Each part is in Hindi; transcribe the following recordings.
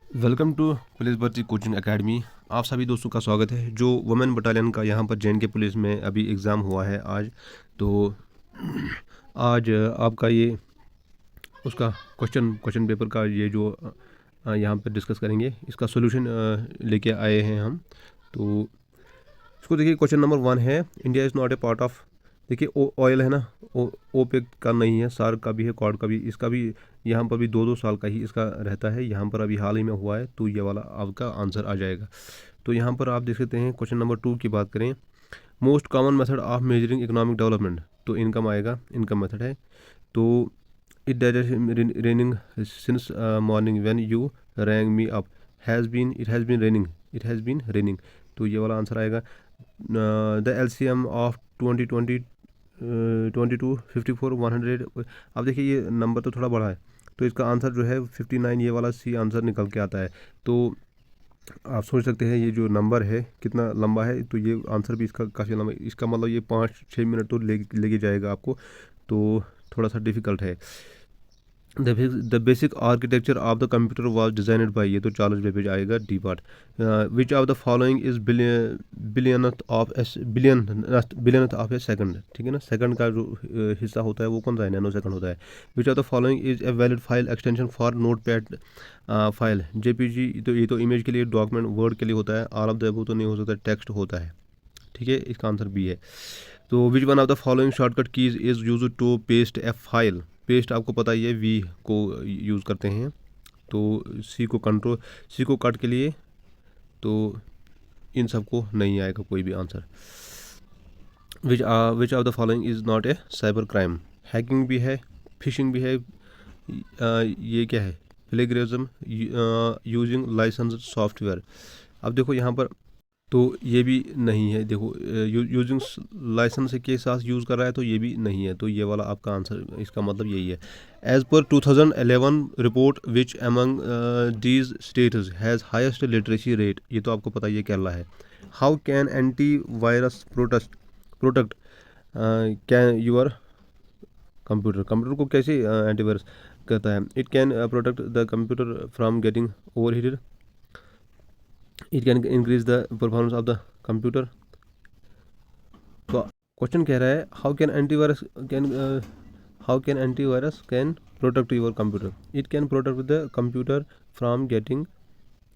वेलकम टू पुलिस भर्ती कोचिंग एकेडमी। आप सभी दोस्तों का स्वागत है। जो वुमेन बटालियन का यहाँ पर जे के पुलिस में अभी एग्ज़ाम हुआ है आज, तो आज आपका ये उसका क्वेश्चन पेपर का ये जो यहाँ पर डिस्कस करेंगे, इसका सोल्यूशन लेके आए हैं हम। तो इसको देखिए, क्वेश्चन नंबर 1 है, India is not a part of. देखिए ऑयल है ना, ओ पे का नहीं है, सार्क का भी है, क्वाड का भी, इसका भी यहाँ पर भी 2-2 साल का ही इसका रहता है। यहाँ पर अभी हाल ही में हुआ है, तो ये वाला आपका आंसर आ जाएगा। तो यहाँ पर आप देख सकते हैं, क्वेश्चन नंबर 2 की बात करें, most common method of measuring economic development, तो इनकम आएगा, इनकम मेथड है। तो it that raining since morning when you rang me up, has been raining, तो ये वाला आंसर आएगा। The LCM of 2020 22 54 100। अब देखिए ये नंबर तो थोड़ा बड़ा है, तो इसका आंसर जो है 59, ये वाला सी आंसर निकल के आता है। तो आप सोच सकते हैं ये जो नंबर है कितना लंबा है, तो ये आंसर भी इसका काफ़ी लंबा है। इसका मतलब ये 5-6 मिनट तो लेके जाएगा आपको, तो थोड़ा सा डिफ़िकल्ट है। The basic architecture of the computer was designed by, ये तो चार्ल्स बेबेज आएगा, D part. Which of the following is billionth of a second, ठीक है ना, सेकंड का जो हिस्सा होता है वो कौन सा है, नैनो सेकंड होता है। Which of the following is a valid file extension for note pad file, JPG, तो ये तो इमेज के लिए, डॉक्यूमेंट वर्ड के लिए होता है, ऑल ऑफ द अबव तो नहीं हो सकता, टेक्स्ट होता है, ठीक है, इसका आंसर बी है। तो which one of the following shortcut keys is use to paste a file, paste आपको पता ही है, वी को यूज़ करते हैं। तो सी को कट के लिए, तो इन सबको नहीं आएगा कोई भी answer. Which of the following is not a cyber crime, hacking भी है, फिशिंग भी है, ये क्या है, प्लेगरिज्म, यूजिंग लाइसेंस सॉफ्टवेयर। अब देखो यहाँ पर, तो ये भी नहीं है। देखो यूजिंग लाइसेंस के साथ यूज़ कर रहा है, तो ये भी नहीं है, तो ये वाला आपका आंसर, इसका मतलब यही है। As per 2011 report, which among these states has highest literacy rate, ये तो आपको पता ही है, केरला है। How can anti virus protect can your computer को कैसे एंटीवायरस करता है। It can protect the computer from getting overheated, it can increase the performance of the computer. तो क्वेश्चन कह रहा है, how can antivirus can protect your computer, it can protect the computer from getting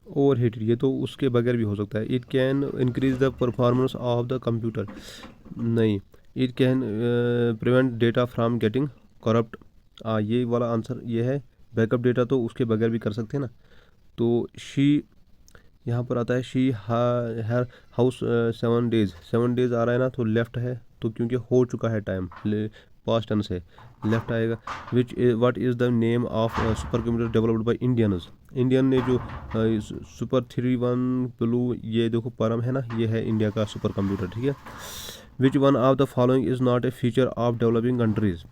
overheated, ये तो उसके बगैर भी हो सकता है। It can increase the performance of the computer, नहीं। It can prevent data from getting corrupt, ये वाला आंसर ये है। बैकअप डेटा तो उसके बगैर भी कर सकते हैं ना। तो शी यहाँ पर आता है, she her house 7 days, 7 days आ रहा है ना, तो लेफ्ट है, तो क्योंकि हो चुका है टाइम, पास्ट टेंस है, लेफ्ट आएगा। विच what is the name of super computer developed by Indians, Indian ने जो सुपर 31 ब्लू, ये देखो परम है ना, ये है इंडिया का सुपर कंप्यूटर, ठीक है। विच one of the following is not a feature of developing countries,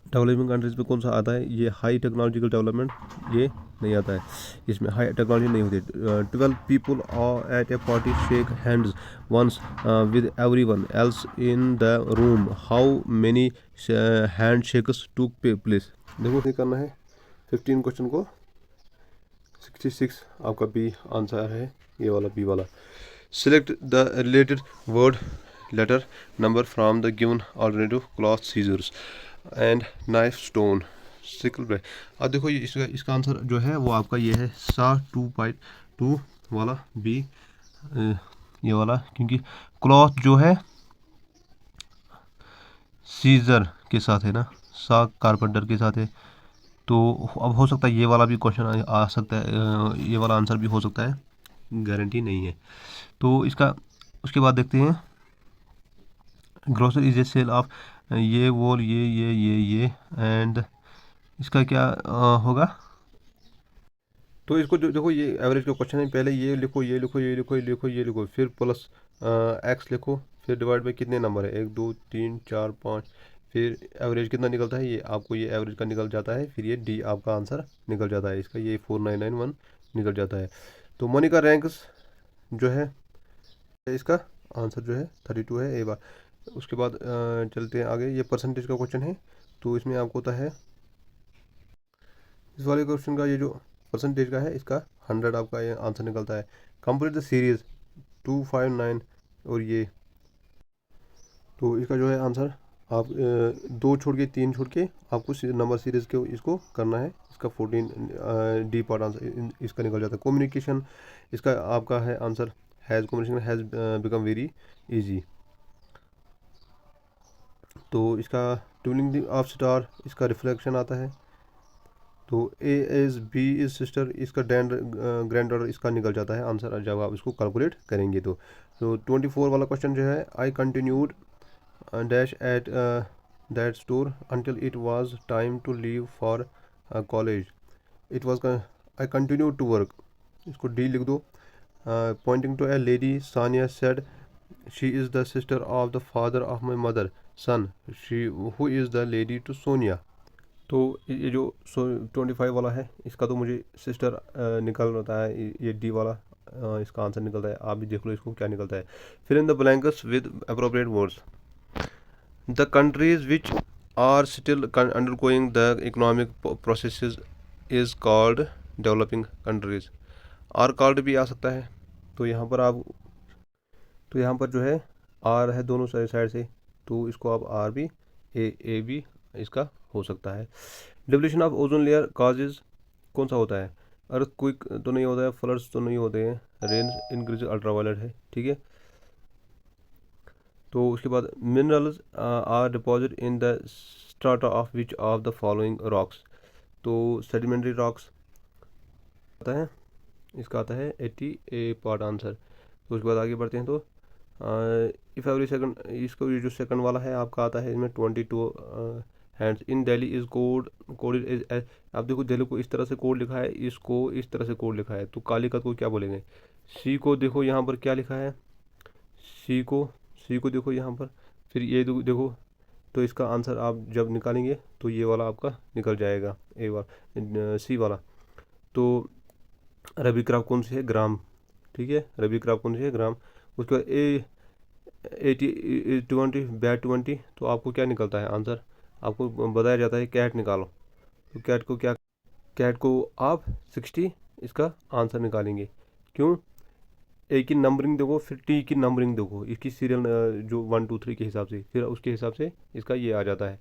developing countries में कौन सा आता है, ये हाई टेक्नोलॉजिकल डेवलपमेंट, ये नहीं आता है, इसमें हाई टेक्नोलॉजी नहीं होती। 12 people at a party shake hands once with everyone else in the room, how many handshakes to place. देखो ये करना है 15 क्वेश्चन को, 66 आपका बी आंसर है, ये वाला बी वाला। Select the related word letter number from the given alternative, cloth scissors and knife stone sickle bread. अब देखो ये इसका आंसर जो है वो आपका ये है, सा 2 वाला बी, ये वाला, क्योंकि क्लॉथ जो है सीजर के साथ है ना, सा कारपेंटर के साथ है। तो अब हो सकता है ये वाला भी क्वेश्चन आ सकता है, ये वाला आंसर भी हो सकता है, गारंटी नहीं है। तो इसका उसके बाद देखते हैं, grocery is a sale of, ये वो ये एंड इसका क्या होगा। तो इसको जो देखो, ये एवरेज का क्वेश्चन है, पहले ये लिखो, ये लिखो, ये लिखो, ये लिखो, ये लिखो, फिर प्लस एक्स लिखो, फिर डिवाइड में कितने नंबर है, 1 2 3 4 5, फिर एवरेज कितना निकलता है, ये आपको ये एवरेज का निकल जाता है, फिर ये डी आपका आंसर निकल जाता है, इसका ये 4991 निकल जाता है। तो मनी का रैंक्स जो है, इसका आंसर जो है 32 है, ए बार। उसके बाद चलते हैं आगे, ये परसेंटेज का क्वेश्चन है, तो इसमें आपको होता है, इस वाले क्वेश्चन का ये जो परसेंटेज का है, इसका 100 आपका ये आंसर निकलता है। कंप्लीट द सीरीज 259, और ये तो इसका जो है आंसर आप 2 छोड़ के 3 छोड़ के आपको नंबर सीरीज के इसको करना है। इसका 14 डी पार्ट आंसर इसका निकल जाता है। कम्युनिकेशन इसका आपका है answer, has communication has become very easy. तो इसका ट्विलिंग ऑफ स्टार इसका रिफ्लेक्शन आता है। तो ए एज बी इज सिस्टर इसका ग्रैंड ऑर्डर इसका निकल जाता है आंसर जब आप इसको कैलकुलेट करेंगे। तो 24 वाला क्वेश्चन जो है, I continued dash at that store until it was time to leave for college. It was I continued to work. इसको डी लिख दो। Pointing to a lady, Sanya said, she is the sister of the father of my mother son. She who is the lady to Sonia. तो ये जो 25 वाला है इसका तो मुझे सिस्टर निकल रहा है, ये डी वाला इसका आंसर निकलता है। आप भी देख लो इसको क्या निकलता है। फिर in the blanks with appropriate words. The countries which are still undergoing the economic processes is called developing countries. Are called भी आ सकता है। तो यहाँ पर आप, तो यहाँ पर जो है आर है दोनों साइड से, तो इसको आप आर भी ए भी इसका हो सकता है। Depletion of ozone layer causes कौन सा होता है? अर्थ क्विक तो नहीं होता है, फ्लड्स तो नहीं होते हैं, रेन इंक्रीज अल्ट्रावायलेट है, ठीक है। तो उसके बाद minerals are deposit in the strata of which of the following rocks. तो सेडिमेंट्री रॉक्स आता है, इसका आता है 80 पार्ट आंसर। तो उसके बाद आगे बढ़ते हैं। तो इफ़ एवरी सेकंड, इसको ये जो सेकंड वाला है आपका आता है इसमें 22 hands in Delhi is coded is. आप देखो दिल्ली को इस तरह से कोड लिखा है, इसको इस तरह से कोड लिखा है, तो कालीकत को क्या बोलेंगे? सी को देखो यहाँ पर क्या लिखा है, सी को देखो यहाँ पर, फिर ये देखो, तो इसका आंसर आप जब निकालेंगे तो ये वाला आपका निकल जाएगा, ए वाला सी वाला। तो रबी क्रॉप कौन सी है? ग्राम, ठीक है, रबी क्रॉप कौन सी है? ग्राम। उसके बाद 20 बैट 20, तो आपको क्या निकलता है आंसर? आपको बताया जाता है कैट निकालो, तो कैट को आप 60 इसका आंसर निकालेंगे। क्यों? ए की नंबरिंग देखो, फिर टी की नंबरिंग देखो, इसकी सीरियल जो 1 2 3 के हिसाब से, फिर उसके हिसाब से इसका ये आ जाता है।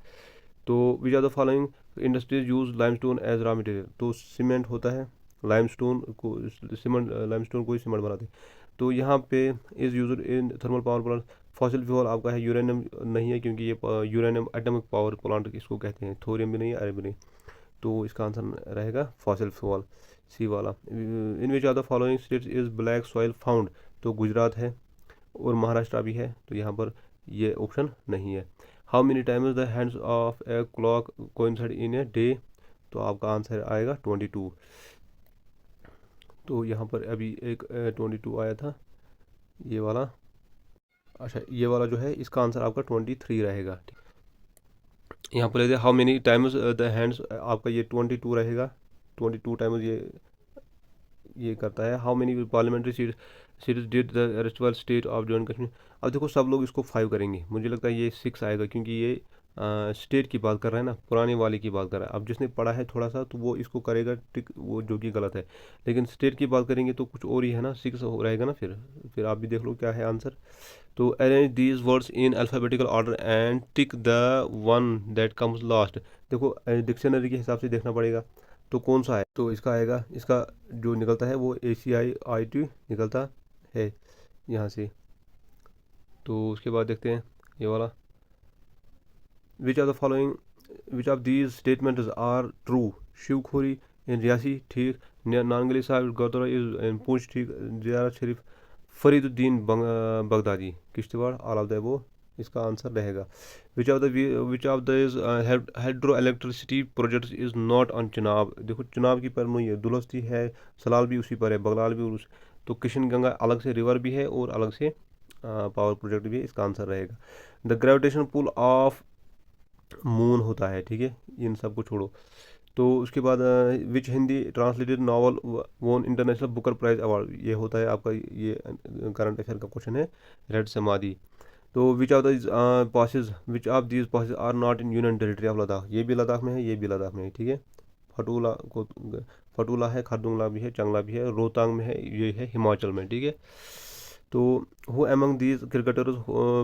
तो which are the following industries use limestone as raw material. तो सीमेंट होता है, लाइमस्टोन को लाइमस्टोन को ही सीमेंट बनाते हैं। तो यहाँ पे is use in thermal power plant. Fossil fuel आपका है यूरेनियम नहीं है, क्योंकि ये यूरेनियम एटॉमिक पावर प्लांट इसको कहते हैं, थोरियम भी नहीं है, अरे भी नहीं। तो इसका आंसर रहेगा फॉसिल फ्यूल, सी वाला। In which are the following states is black soil found. तो गुजरात है और महाराष्ट्र भी है, तो यहाँ पर ये ऑप्शन नहीं है। How many times the hands of a clock coincide in a day. तो आपका आंसर आएगा 22। तो यहाँ पर अभी एक 22 आया था, ये वाला। अच्छा, ये वाला जो है इसका आंसर आपका 23 रहेगा। यहाँ पर how many times the hands, आपका ये 22 रहेगा, 22 टाइम्स ये करता है। How many parliamentary seats did the wrestle state of Jammu and Kashmir. अब देखो सब लोग इसको 5 करेंगे, मुझे लगता है ये 6 आएगा, क्योंकि ये स्टेट की बात कर रहा है ना, पुराने वाले की बात कर रहा है। अब जिसने पढ़ा है थोड़ा सा तो वो इसको करेगा टिक, वो जो कि गलत है, लेकिन स्टेट की बात करेंगे तो कुछ और ही है ना, 6 रहेगा ना। फिर आप भी देख लो क्या है आंसर। तो arrange these words in alphabetical order and tick the one that comes last. देखो डिक्शनरी के हिसाब से देखना पड़ेगा, तो कौन सा है? तो इसका आएगा, इसका जो निकलता है वो ACIIT निकलता है यहाँ से। तो उसके बाद देखते हैं ये वाला। Which are the following, which of these statements are true. Shivkhori in Reasi, ठीक। नानगली साहब गौतरा इज इन पूंछ, ठीक। Ziarat Sharif Fariduddin Baghdadi Kishtwar, all of the above इसका आंसर रहेगा। Which of the hydro electricity project is not on चुनाव। देखो चुनाव की पर नहीं है, दुलस्ती है, सलाल भी उसी पर है, बगलाल भी उस, तो किशन गंगा अलग से रिवर भी है और अलग से पावर प्रोजेक्ट भी है, इसका आंसर रहेगा। The gravitation pull of moon होता है, ठीक है, इन सब को छोड़ो। तो उसके बाद which Hindi translated novel won international Booker prize award, ये होता है आपका, ये करंट अफेयर का क्वेश्चन है, रेड समाधि। तो which of these passes, which of these passes are not in union territory of Ladakh. ये भी लद्दाख में है, ये भी लद्दाख में है, ठीक है। फटूला है, खारदुंगला भी है, चंगला भी है, रोहतांग में है, ये है हिमाचल में, ठीक है। तो who among these cricketers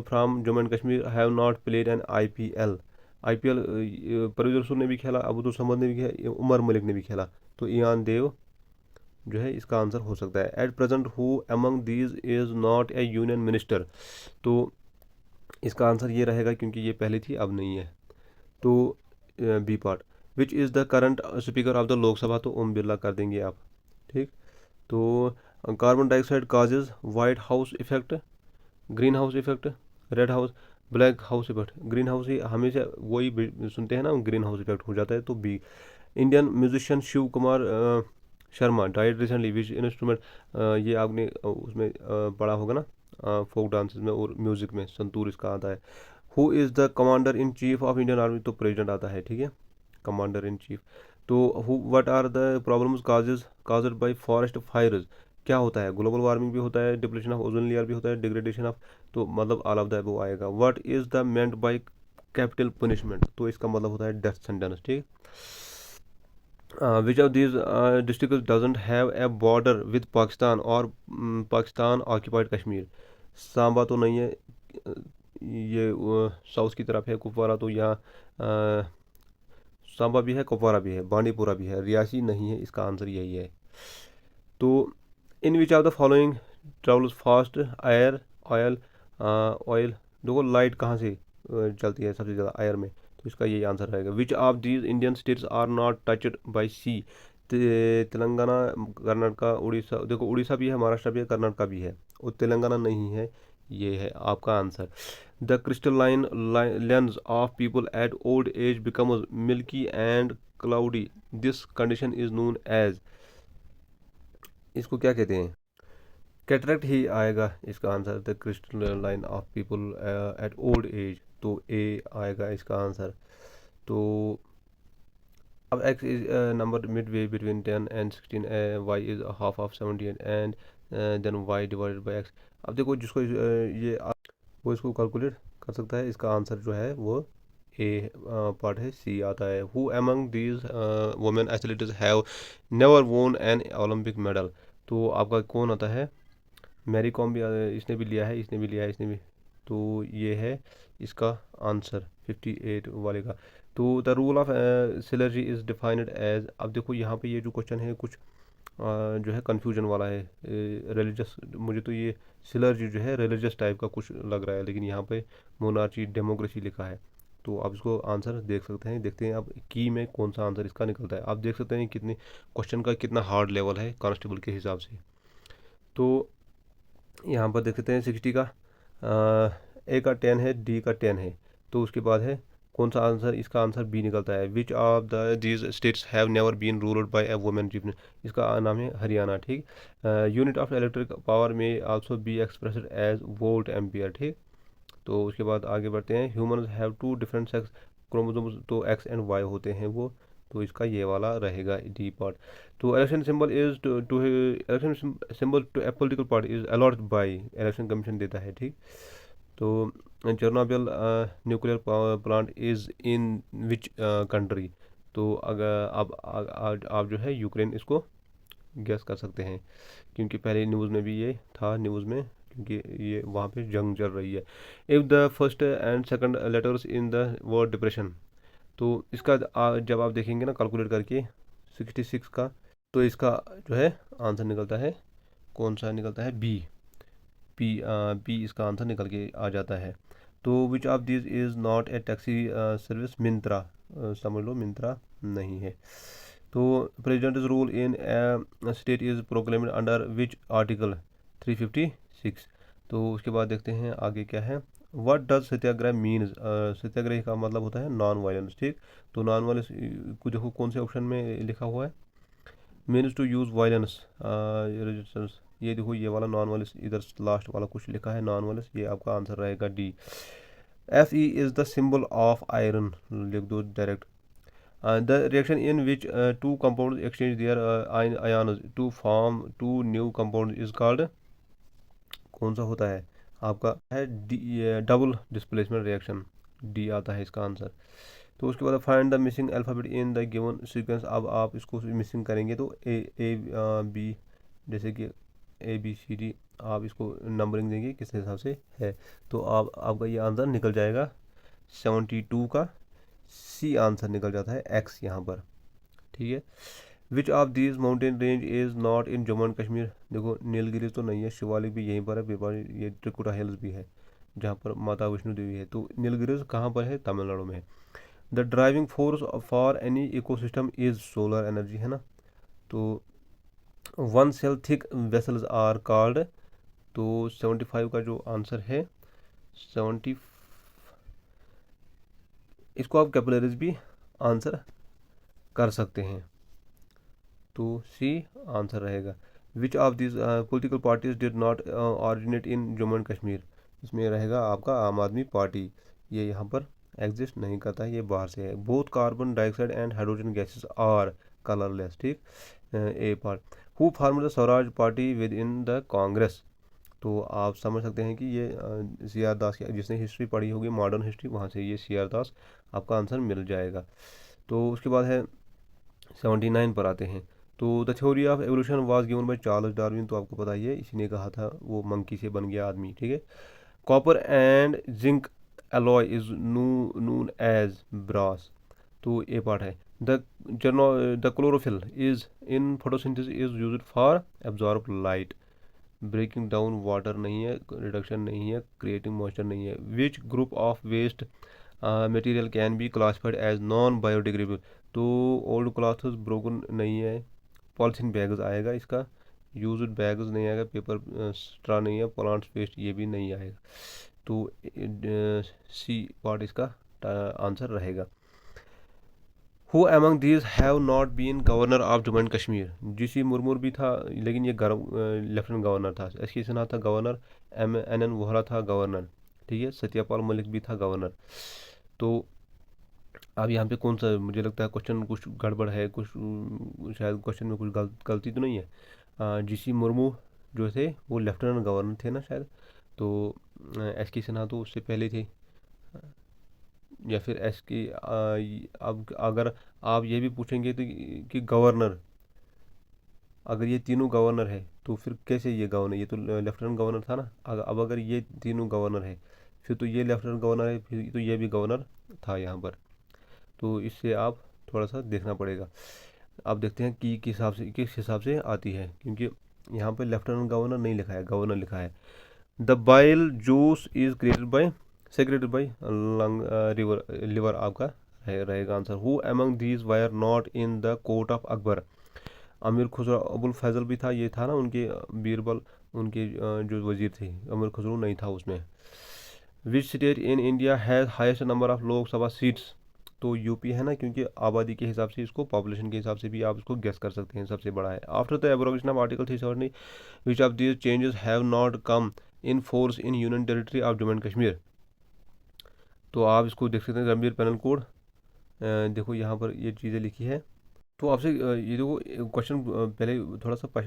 from Jammu and Kashmir have not played an IPL. IPL Parvez Rasool ने भी खेला, अब्दुल समद ने भी खेला, उमर मलिक ने भी खेला। तो ईयान देव जो है इसका आंसर हो सकता है। At present who among these is not A union minister. तो इसका आंसर ये रहेगा क्योंकि ये पहले थी अब नहीं है। तो B part, which is the current speaker of the Lok Sabha, तो ओम बिरला कर देंगे आप, ठीक। तो carbon dioxide causes white house effect, greenhouse effect, red house, black house effect. Greenhouse ही हमेशा वही सुनते हैं ना, ग्रीन हाउस इफेक्ट हो जाता है, तो B. Indian musician Shiv Kumar Sharma died recently which instrument. ये आपने उसमें पढ़ा होगा ना, फोक डांसेस में और म्यूजिक में संतूर इसका आता है। Who is the commander in chief of Indian army, तो प्रेसिडेंट आता है, ठीक है, कमांडर इन चीफ। तो who what are the problems caused by forest fires. क्या होता है, ग्लोबल वार्मिंग भी होता है, डिप्लेशन ऑफ ओजोन लेयर भी होता है, डिग्रेडेशन ऑफ, तो मतलब ऑल ऑफ द अबव आएगा। What is the meant by capital punishment, तो इसका मतलब होता है डेथ सेंटेंस, ठीक। विच of these district doesn't have a border with Pakistan और पाकिस्तान ऑक्यूपाइड कश्मीर। सांबा तो नहीं है, ये साउथ की तरफ है, कुपवारा, तो यहाँ सांबा भी है, कुपवारा भी है, बांडीपुरा भी है, रियासी नहीं है, इसका आंसर यही है। तो in which of the following travels fast, air, oil, oil, देखो लाइट कहाँ से चलती है सबसे ज़्यादा, एयर में, तो इसका यही आंसर रहेगा। Which of these Indian states are not touched by sea. Telangana, Karnataka, Orissa, देखो उड़ीसा भी है, महाराष्ट्र भी है, कर्नाटका भी है, और तेलंगाना नहीं है, ये है आपका answer. The crystalline lens of people at old age becomes milky and cloudy, this condition is known as, इसको क्या कहते हैं, कैटरेक्ट ही आएगा इसका answer. The crystalline of people at old age, तो ए आएगा इसका आंसर। तो अब x is number midway between 10 and 16, y is half of 78 and then y divided by x। अब देखो जिसको ये वो इसको कैलकुलेट कर सकता है, इसका आंसर जो है वो ए पार्ट है, सी आता है। Who among these women athletes have never वोन एन ओलंपिक मेडल, तो आपका कौन आता है, मैरी कॉम भी इसने भी लिया है, इसने भी लिया है, इसने भी, तो ये है इसका आंसर 58 वाले का। तो the rule of synergy is defined as, अब देखो यहाँ पे ये जो क्वेश्चन है कुछ जो है कन्फ्यूजन वाला है, रिलीजियस, मुझे तो ये सिलर्जी जो है रिलीजियस टाइप का कुछ लग रहा है, लेकिन यहाँ पे मोनार्ची डेमोक्रेसी लिखा है। तो आप इसको आंसर देख सकते हैं, देखते हैं अब की में कौन सा आंसर इसका निकलता है। आप देख सकते हैं कितने क्वेश्चन का कितना हार्ड लेवल है कांस्टेबल के हिसाब से। तो यहाँ पर देख सकते हैं 60 का ए का 10 है, डी का 10 है, तो उसके बाद है कौन सा आंसर, इसका आंसर बी निकलता है। Which of the these states have never been ruled by a women chief, इसका नाम है हरियाणा, ठीक। यूनिट ऑफ इलेक्ट्रिक पावर में also be expressed as volt ampere, ठीक। तो उसके बाद आगे बढ़ते हैं। Human have two different sex chromosomes, तो एक्स एंड वाई होते हैं वो, तो इसका ये वाला रहेगा डी पार्ट। तो election symbol is to election symbol to a political party is allot by, election commission देता है, ठीक। तो Chernobyl nuclear power plant is in which country, तो अगर आप जो है यूक्रेन इसको गैस कर सकते हैं, क्योंकि पहले न्यूज़ में भी ये था, न्यूज़ में, क्योंकि ये वहाँ पे जंग चल रही है। If the first and second letters in the word depression, तो इसका जब आप देखेंगे ना कैलकुलेट करके 66 का, तो इसका जो है आंसर निकलता है, कौन सा निकलता है, बी, पी इसका आंसर निकल के आ जाता है। तो which of this is not a taxi service, Myntra, समझ लो मिंत्रा नहीं है। तो president rule in state is proclaimed under which article 356। तो उसके बाद देखते हैं आगे क्या है। व्हाट डज सत्याग्रह मीन्स, सत्याग्रह का मतलब होता है नॉन वायलेंस, ठीक। तो नॉन वायलेंस को देखो कौन से ऑप्शन में लिखा हुआ है, means to use violence resistance, ये देखो ये वाला नॉन वायलेंस, इधर लास्ट वाला कुछ लिखा है नॉन वायलेंस, ये आपका आंसर रहेगा D. F E is the symbol of iron, लिख दो direct. The reaction in which two compound exchange their ions to form two new compound is called, कौन सा होता है आपका है D, double displacement reaction, D आता है इसका आंसर। तो उसके बाद find the missing alphabet in the given sequence. अब आप इसको मिसिंग करेंगे तो ए बी, जैसे कि ABCD, आप इसको नंबरिंग देंगे किस हिसाब से है, तो आपका ये आंसर निकल जाएगा 72 का सी आंसर निकल जाता है, X यहाँ पर। ठीक है। Which of these mountain range is not in Jammu and Kashmir. देखो नीलगिरी तो नहीं है, शिवालिक भी यहीं पर है, ये त्रिकुटा हिल्स भी है जहाँ पर माता वैष्णो देवी है। तो नीलगिरी कहाँ पर है, तमिलनाडु में है। The driving force for any ecosystem is solar energy, है ना। तो one cell thick vessels are called. तो 75 का जो आंसर है 70, इसको आप कैपिलरीज भी आंसर कर सकते हैं, तो सी आंसर रहेगा। Which of this political parties did not originate in Jammu and Kashmir. इसमें रहेगा आपका आम आदमी पार्टी, ये यहाँ पर एग्जिस्ट नहीं करता है, ये बाहर से है। Both carbon dioxide and hydrogen gases are colourless. ठीक। A part. Who form the Swaraj party within the Congress. तो आप समझ सकते हैं कि ये CR दास की, जिसने हिस्ट्री पढ़ी होगी मॉडर्न हिस्ट्री, वहाँ से ये CR दास आपका आंसर मिल जाएगा। तो उसके बाद है 79 पर आते हैं। तो the theory of evolution was given by Charles Darwin. तो आपको पता ही है, इसी ने कहा था, वो मंकी से बन गया आदमी। ठीक है। Copper and zinc alloy is known as brass. तो ये पार्ट है। The the chlorophyll is in photosynthesis is used for absorb light. Breaking down water नहीं है, रिडक्शन नहीं है, क्रिएटिंग मॉइस्चर नहीं है। Which group of waste material can be classified as non biodegradable. तो ओल्ड क्लॉथ्स ब्रोकन नहीं है, पॉलिथीन बैग्स आएगा इसका, यूज्ड बैग्स नहीं आएगा, पेपर स्ट्रॉ नहीं है, प्लांट्स वेस्ट ये भी नहीं आएगा। तो सी पार्ट इसका आंसर रहेगा। Who among these have not been governor of Jammu and Kashmir. GC Murmu भी था, लेकिन ये लेफ्टिनेंट गवर्नर था। SK सिन्हा था गवर्नर, NN वोहरा था गवर्नर। ठीक है। सत्यपाल मलिक भी था गवर्नर। तो अब यहाँ पे कौन सा, मुझे लगता है क्वेश्चन कुछ गड़बड़ है, कुछ शायद क्वेश्चन में कुछ गलती तो नहीं है। GC मुर्मू जो थे वो लेफ्टिनेंट गवर्नर थे ना शायद, तो SK सिन्हा तो उससे पहले थे, या फिर SK। अब अगर आप ये भी पूछेंगे तो कि गवर्नर, अगर ये तीनों गवर्नर है तो फिर कैसे ये गवर्नर, ये तो लेफ्टिनेंट गवर्नर था ना। अब अगर ये तीनों गवर्नर है, फिर तो ये लेफ्टिनेंट गवर्नर है, फिर तो ये भी गवर्नर था यहाँ पर। तो इससे आप थोड़ा सा देखना पड़ेगा। आप देखते हैं कि किस हिसाब से आती है, क्योंकि यहाँ पर लेफ्टिनेंट गवर्नर नहीं लिखा है, गवर्नर लिखा है। The bile juice is created by secreted bye lung river liver आपका रहेगा answer. Who among these wire not in the court of Akbar. अमीर खुसरो अबुल फैजल भी था, ये था ना उनके बीरबल, उनके जो वजीर थे, अमीर खुसरो नहीं था उसमें। Which state in India has highest number of Lok Sabha seats. तो यूपी है ना, क्योंकि आबादी के हिसाब से इसको, पॉपुलेशन के हिसाब से भी आप इसको गेस कर सकते हैं, सबसे बड़ा है। After the abrogation of article 370 which of these changes have not come in force in union territory of Jammu and Kashmir. तो आप इसको देख सकते हैं, गंभीर पैनल कोड। देखो यहाँ पर ये चीज़ें लिखी है। तो आपसे ये देखो क्वेश्चन पहले थोड़ा सा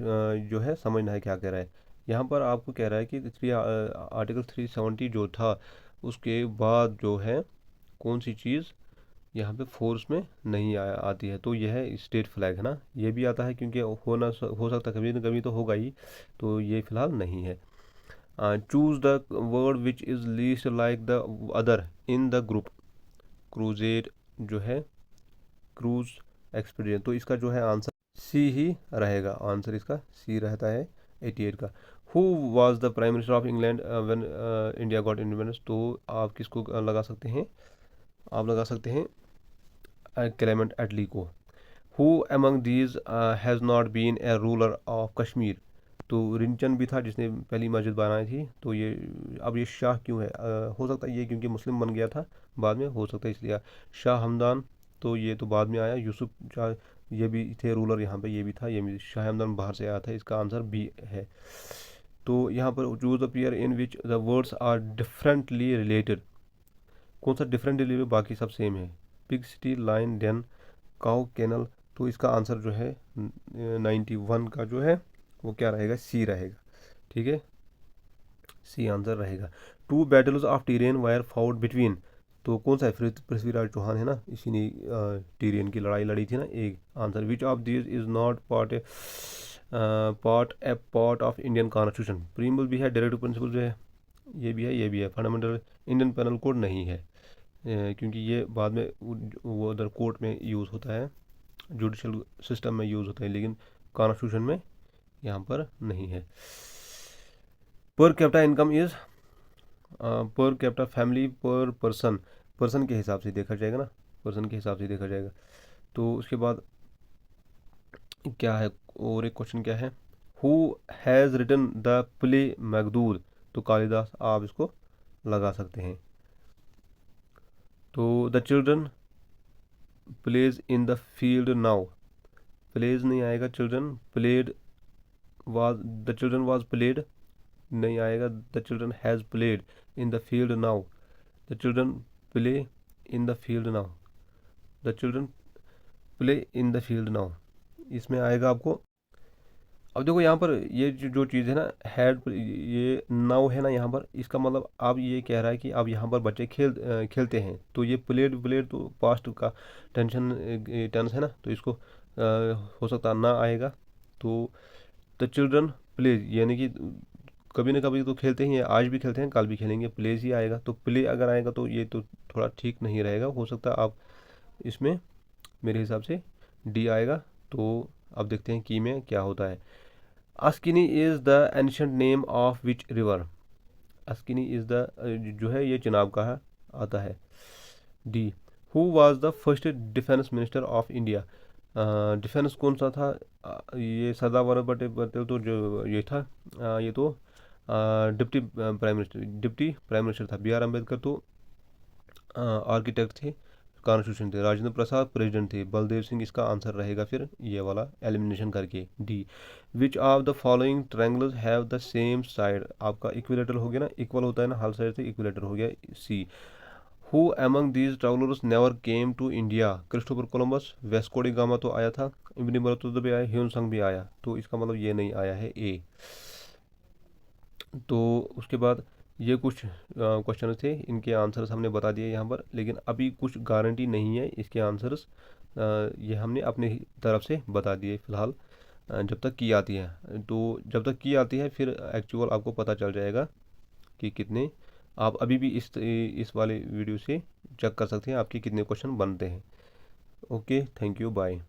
जो है समझना है क्या कह रहा है। यहाँ पर आपको कह रहा है कि आर्टिकल 370 जो था, उसके बाद जो है कौन सी चीज़ यहाँ पे फोर्स में नहीं आती है। तो यह है स्टेट फ्लैग, है ना। ये भी आता है क्योंकि हो सकता है कभी ना कभी तो होगा ही, तो ये फिलहाल नहीं है। Choose the word which is least like the other in the group. Crusade जो है, क्रूज एक्सपीडियंस, तो इसका जो है आंसर सी ही रहेगा। आंसर इसका सी रहता है 88 का। Who was the prime minister of England when India got independence. तो आप किसको लगा सकते हैं, आप लगा सकते हैं क्लेमेंट एटली को। Who among these has not been a ruler of Kashmir. तो रिंचन भी था जिसने पहली मस्जिद बनाई थी। तो ये अब ये शाह क्यों है, हो सकता है ये क्योंकि मुस्लिम बन गया था बाद में, हो सकता है इसलिए। शाह हमदान, तो ये तो बाद में आया। यूसुफ शाह, ये भी थे रूलर यहाँ पे, ये भी था, ये भी शाह हमदान बाहर से आया था। इसका आंसर बी है। तो यहाँ पर choose the pair in which the words are differently related. कौन सा डिफरेंट रिलेटेड, बाकी सब सेम है। Pig sty, lion, den, cow, kennel. तो इसका आंसर जो है 91 का जो है वो क्या रहेगा, सी रहेगा। ठीक है, सी आंसर रहेगा। Two battles of Tarain were fought between. तो कौन सा है? पृथ्वीराज चौहान है ना, इसी ने टीरियन की लड़ाई लड़ी थी ना। एक answer, which of this is not part of Indian constitution? Preamble भी है, डायरेक्टिव प्रिंसिपल जो है ये भी है, ये भी है। फंडामेंटल इंडियन पेनल कोड नहीं है, क्योंकि ये बाद में वो उधर कोर्ट में यूज़ होता है, जुडिशल सिस्टम में यूज़ होता है, लेकिन कॉन्स्टिट्यूशन में यहाँ पर नहीं है। Per capita income is per capita family पर पर्सन के हिसाब से देखा जाएगा ना, पर्सन के हिसाब से देखा जाएगा। तो उसके बाद क्या है, और एक क्वेश्चन क्या है, who has written the play Meghdoot? तो कालिदास आप इसको लगा सकते हैं। तो the children plays in the field now, plays नहीं आएगा, children played was, the children was played नहीं आएगा, the children has played in the field now, the children play in the field now, the children play in the field now, इसमें आएगा आपको। अब देखो यहाँ पर ये जो चीज़ है ना, हैड, ये नाउ है ना यहाँ पर, इसका मतलब अब ये कह रहा है कि अब यहाँ पर बच्चे खेलते हैं। तो ये प्लेड प्लेड तो पास्ट का टेंस है ना, तो इसको हो सकता ना आएगा। तो द चिल्ड्रन प्लेज, यानी कि कभी ना कभी तो खेलते ही हैं, आज भी खेलते हैं, कल भी खेलेंगे, प्लेज ही आएगा। तो प्ले अगर आएगा तो ये तो थोड़ा ठीक नहीं रहेगा, हो सकता है आप इसमें मेरे हिसाब से डी आएगा। तो अब देखते हैं की में क्या होता है। Askini is the ancient name of which river? Askini is the जो है ये चिनाब का है, आता है। D, who was the first defence minister of India? Defence कौन सा था? ये सरदार वल्लभ भाई पटेल तो जो ये था, ये तो डिप्टी प्राइम मिनिस्टर था। बी आर अम्बेडकर तो आर्किटेक्ट थे, कॉन्स्टिट्यूशन थे। राजेंद्र प्रसाद प्रेसिडेंट थे। बलदेव सिंह इसका आंसर रहेगा फिर ये वाला एलिमिनेशन करके, D. Which of the following triangles have the same side? आपका इक्विलेटरल हो गया ना, इक्वल होता है ना हर साइड से, इक्विलेटर हो गया, C. Who among these travellers never came to India? Christopher Columbus, Vasco da Gama तो आया था, इब्न बतूता भी आया, ह्यून संग भी आया, तो इसका मतलब ये नहीं आया है, ए। तो उसके बाद ये कुछ क्वेश्चन थे, इनके आंसर्स हमने बता दिए यहाँ पर, लेकिन अभी कुछ गारंटी नहीं है इसके आंसर्स, ये हमने अपने तरफ से बता दिए फ़िलहाल, जब तक की आती है। तो जब तक की आती है फिर एक्चुअल आपको पता चल जाएगा कि कितने, आप अभी भी इस वाले वीडियो से चेक कर सकते हैं आपके कितने क्वेश्चन बनते हैं। Okay, thank you, bye.